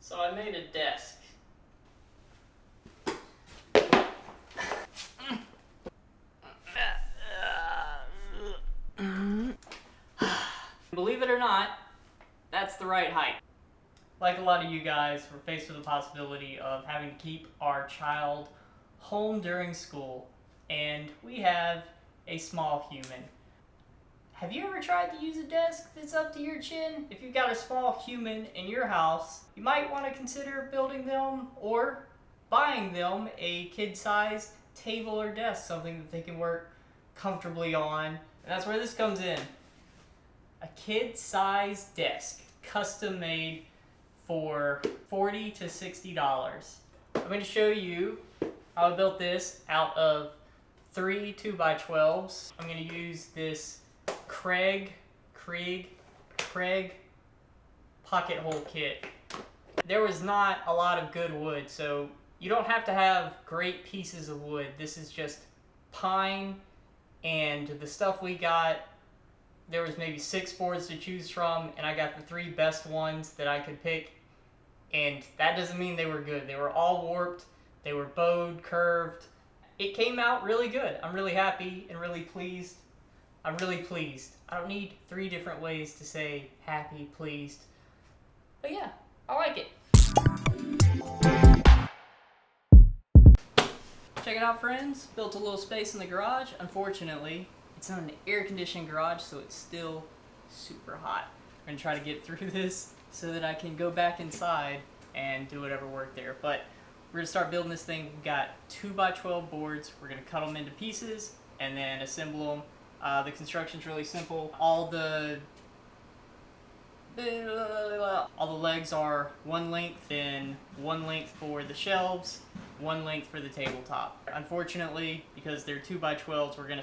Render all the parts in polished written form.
So I made a desk. Believe it or not, that's the right height. Like a lot of you guys, we're faced with the possibility of having to keep our child home during school, and we have a small human. Have you ever tried to use a desk that's up to your chin? If you've got a small human in your house, you might want to consider building them or buying them a kid-sized table or desk, something that they can work comfortably on. And that's where this comes in. A kid-sized desk, custom made for $40 to $60. I'm going to show you how I built this out of 3 2x12s. I'm going to use this Krieg pocket hole kit. There was not a lot of good wood, so you don't have to have great pieces of wood. This is just pine, and the stuff we got, there was maybe 6 boards to choose from, and I got the 3 best ones that I could pick. And that doesn't mean they were good. They were all warped, they were bowed, curved. It came out really good. I'm really happy and really pleased. I'm really pleased. I don't need 3 different ways to say happy, pleased. But yeah, I like it. Check it out, friends. Built a little space in the garage. Unfortunately, it's not an air-conditioned garage, so it's still super hot. I'm gonna try to get through this so that I can go back inside and do whatever work there. But we're gonna start building this thing. We've got 2x12 boards. We're gonna cut them into pieces and then assemble them. The construction's really simple. All the legs are one length, then one length for the shelves, one length for the tabletop. Unfortunately, because they're 2x12s, we're gonna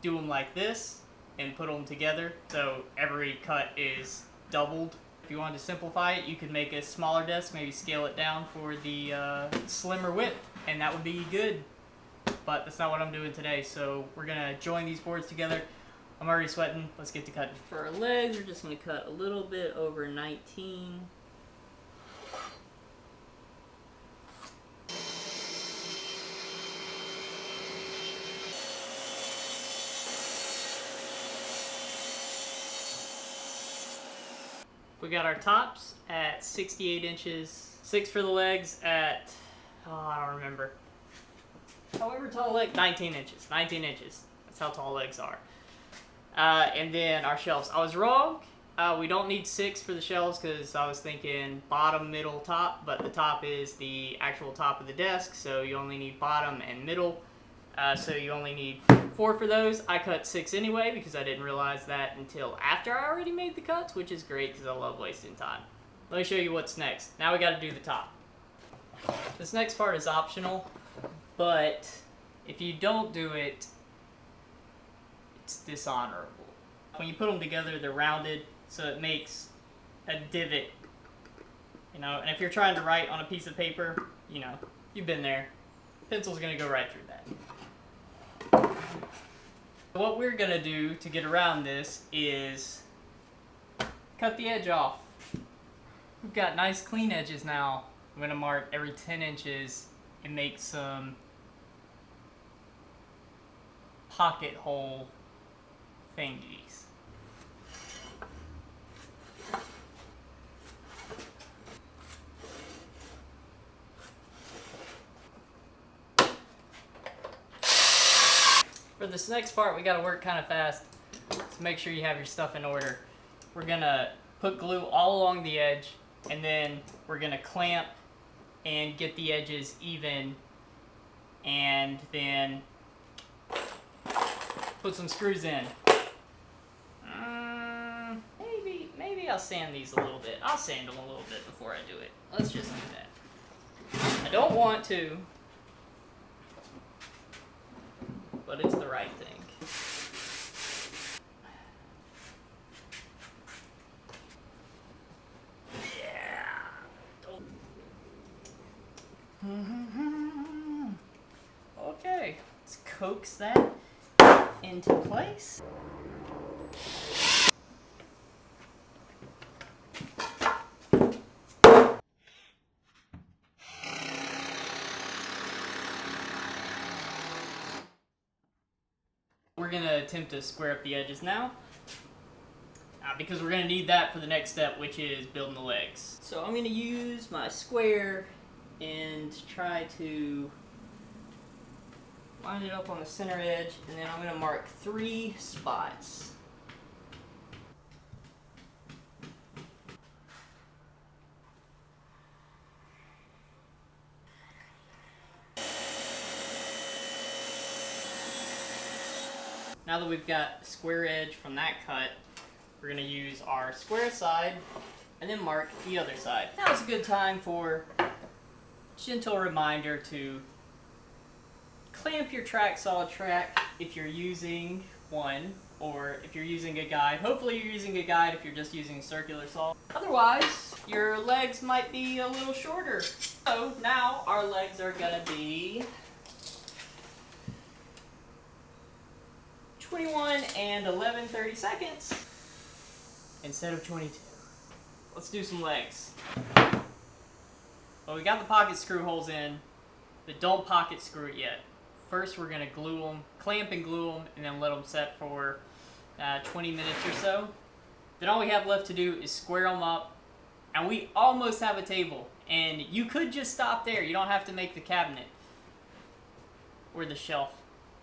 do them like this and put them together, so every cut is doubled. If you wanted to simplify it, you could make a smaller desk, maybe scale it down for the slimmer width, and that would be good. But that's not what I'm doing today, so we're gonna join these boards together. I'm already sweating. Let's get to cutting. For our legs, we're just gonna cut a little bit over 19. We got our tops at 68 inches, 6 for the legs at, I don't remember. However tall leg, 19 inches, 19 inches. That's how tall legs are. And then our shelves. I was wrong. We don't need 6 for the shelves because I was thinking bottom, middle, top, but the top is the actual top of the desk, so you only need bottom and middle. So you only need 4 for those. I cut 6 anyway because I didn't realize that until after I already made the cuts, which is great because I love wasting time. Let me show you what's next. Now we got to do the top. This next part is optional, but if you don't do it, it's dishonorable. When you put them together, they're rounded, so it makes a divot, you know, and if you're trying to write on a piece of paper, you know, you've been there. Pencil's gonna go right through that. What we're gonna do to get around this is cut the edge off. We've got nice clean edges now. I'm gonna mark every 10 inches and make some pocket hole thingies. For this next part, we gotta work kind of fast, so make sure you have your stuff in order. We're gonna put glue all along the edge, and then we're gonna clamp and get the edges even, and then put some screws in. Maybe I'll sand these a little bit. I'll sand them a little bit before I do it. Let's just do that. I don't want to, but it's the right thing. Okay, let's coax that into place. we're gonna attempt to square up the edges now. Because we're gonna need that for the next step, which is building the legs. So I'm gonna use my square and try to line it up on the center edge, and then I'm gonna mark 3 spots. Now that we've got square edge from that cut, we're going to use our square side and then mark the other side. Now is a good time for a gentle reminder to clamp your track saw track if you're using one, or if you're using a guide. Hopefully you're using a guide if you're just using a circular saw. Otherwise, your legs might be a little shorter. So now our legs are going to be 21 and 11/32 instead of 22. Let's do some legs. Well, we got the pocket screw holes in, but don't pocket screw it yet. First, we're gonna glue them, clamp and glue them, and then let them set for 20 minutes or so. Then all we have left to do is square them up, and we almost have a table. And you could just stop there. You don't have to make the cabinet or the shelf.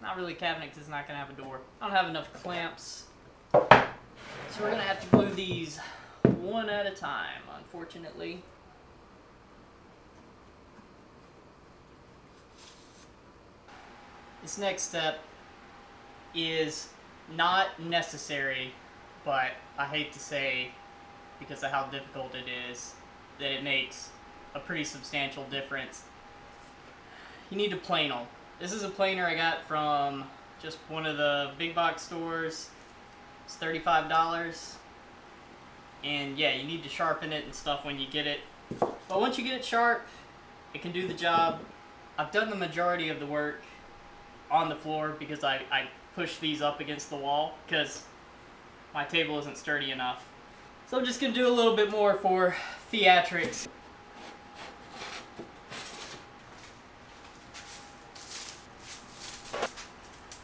Not really a cabinet because it's not going to have a door. I don't have enough clamps. So we're going to have to glue these one at a time, unfortunately. This next step is not necessary, but I hate to say, because of how difficult it is, that it makes a pretty substantial difference. You need to plane them. This is a planer I got from just one of the big box stores. It's $35. And yeah, you need to sharpen it and stuff when you get it. But once you get it sharp, it can do the job. I've done the majority of the work on the floor because I push these up against the wall because my table isn't sturdy enough. So I'm just going to do a little bit more for theatrics.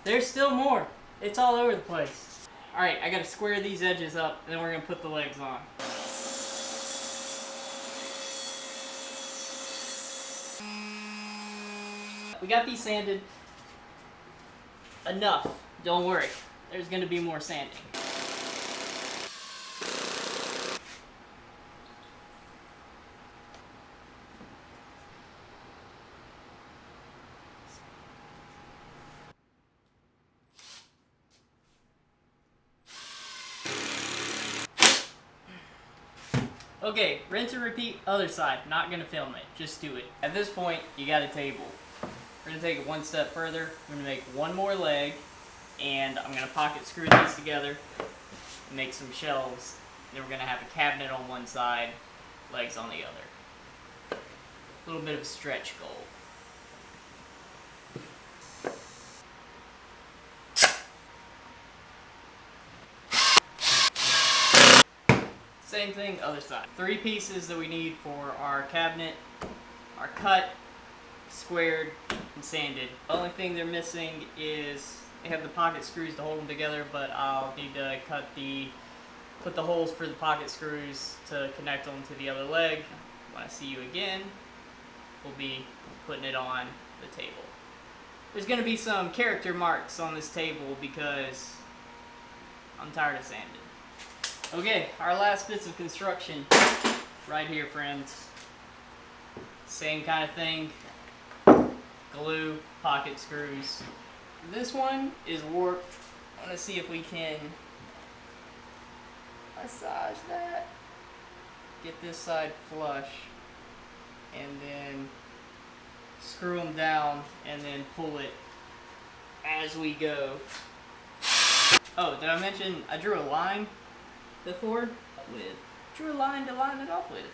There's still more. It's all over the place. Alright, I gotta square these edges up, and then we're gonna put the legs on. We got these sanded. Enough. Don't worry. There's gonna be more sanding. Okay, rinse and repeat, other side. Not gonna film it, just do it. At this point, you got a table. We're gonna take it one step further. I'm gonna make one more leg, and I'm gonna pocket screw these together, make some shelves. Then we're gonna have a cabinet on one side, legs on the other. A little bit of a stretch goal. Same thing, other side. 3 pieces that we need for our cabinet are cut, squared, and sanded. The only thing they're missing is they have the pocket screws to hold them together, but I'll need to put the holes for the pocket screws to connect them to the other leg. When I see you again, we'll be putting it on the table. There's going to be some character marks on this table because I'm tired of sanding. Okay, our last bits of construction right here, friends. Same kind of thing. Glue, pocket screws. This one is warped. I want to see if we can massage that. Get this side flush. And then screw them down and then pull it as we go. Oh, did I mention I drew a line before? Drew a line to line it up with.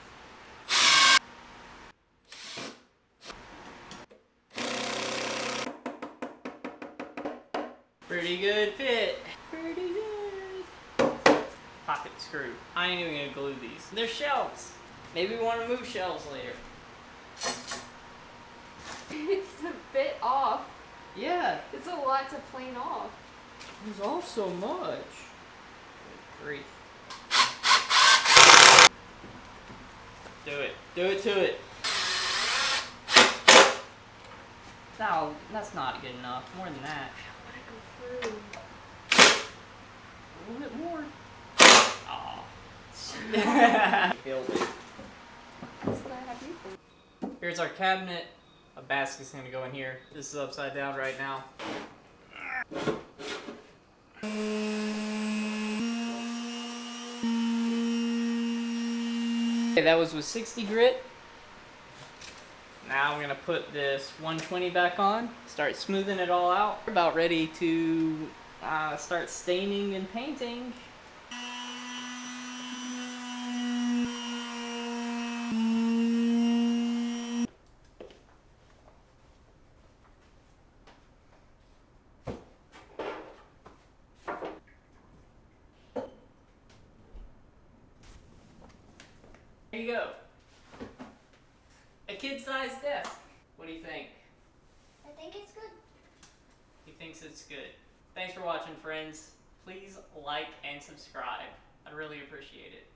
Pretty good fit. Pretty good. Pocket screw. I ain't even gonna glue these. They're shelves. Maybe we want to move shelves later. It's a bit off. Yeah. It's a lot to plane off. There's all so much. Great. Do it. Do it to it. No, that's not good enough. More than that. I want to go through. A little bit more. Aw. Build it. That's what I have you for. Here's our cabinet. A basket's gonna go in here. This is upside down right now. Okay, that was with 60 grit. Now I'm gonna put this 120 back on, start smoothing it all out. We're about ready to start staining and painting. There you go. A kid-sized desk. What do you think? I think it's good. He thinks it's good. Thanks for watching, friends. Please like and subscribe. I'd really appreciate it.